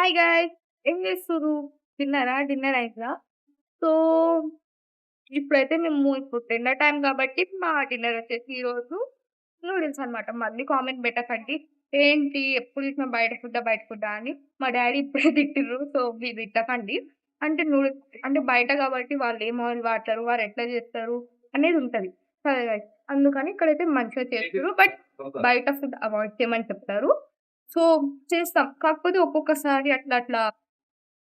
Hi guys! ఏం చేస్తుర్రు? తిన్నారా? డిన్నర్ అయిందా? సో, ఇప్పుడైతే ఇప్పుడు డిన్నర్ టైమ్ కాబట్టి మా డిన్నర్ వచ్చేసి ఈరోజు నూడిల్స్ అన్నమాట. మళ్ళీ కామెంట్ పెట్టకండి. ఏంటి ఎప్పుడు చూసినా బయట ఫుడ్డా అని. మా డ్యాడీ ఇప్పుడే తిట్టిర్రు. సో, మీరు తిట్టకండి. అంటే అంటే బయట కాబట్టి వాళ్ళు ఏం ఆయిల్ వాడతారు, వారు ఎట్లా చేస్తారు అనేది ఉంటది. సరే గైస్. అందుకని ఇక్కడైతే మంచిగా చేస్తుర్రు. బట్ బయట ఫుడ్ అవాయిడ్ చేయమని చెప్తారు. సో, చేస్తాం. కాకపోతే ఒక్కొక్కసారి అట్లా అట్లా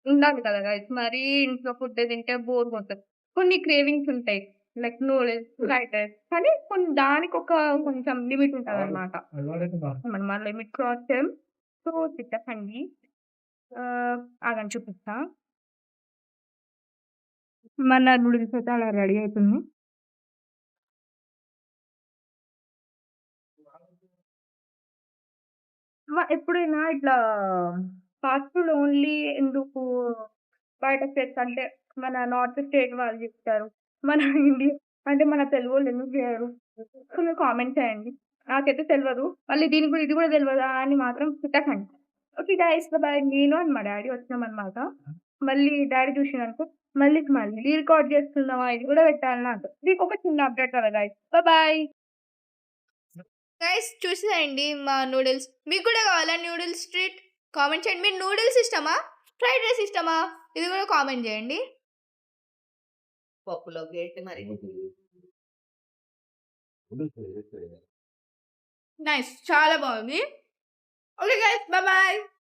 ఉండాలి కదా గైస్! మరీ ఇంట్లో ఫుడ్డే తింటే బోర్ కొడతది. కొన్ని క్రేవింగ్స్ ఉంటాయి. లైక్ నూడిల్స్, ఫ్రైడ్ రైస్ కానీ దానికొక కొంచెం లిమిట్ ఉంటదనమాట. మనం ఆ లిమిట్ క్రాస్ చేయం. సో, తిట్టకండి. ఆగండి చూపిస్తా. మన నూడిల్స్ అయితే అలా రెడీ అయితుంది. ఎప్పుడైనా ఇట్లా ఫాస్ట్ ఫుడ్ ఓన్లీ ఎందుకు బయట స్టేట్స్ అంటే మన నార్త్ స్టేట్ వాళ్ళు జేస్తారు. మన ఇండియా అంటే మన తెలుగోళ్ళు ఎందుకు జేయరు? కొంచెం కామెంట్ చేయండి. నాకైతే తెలవదు. మళ్ళీ దీనికి కూడా ఇది కూడా తెలవదా అని మాత్రం తిట్టకండి. Okay guys bye. నేను అండ్ మా డ్యాడీ వచ్చినామనమాట. మళ్ళీ డ్యాడీ చూసిండనుకో మళ్ళీ రికార్డ్ చేస్తున్నావా? ఇది కూడా పెట్టాలనా అంటారు. మీకొక చిన్న అప్డేట్ కదా గైస్. బాయ్. గైస్ చూసేయండి మా నూడిల్స్. మీకు కూడా కావాలా నూడిల్స్ ట్రీట్? కామెంట్ చేయండి. మీరు నూడిల్స్ ఇష్టమా? ఫ్రైడ్ రైస్ ఇష్టమా? ఇది కూడా కామెంట్ చేయండి. పప్పులోకి ఏంటి మరి? నైస్. చాలా బాగుంది. Okay guys bye.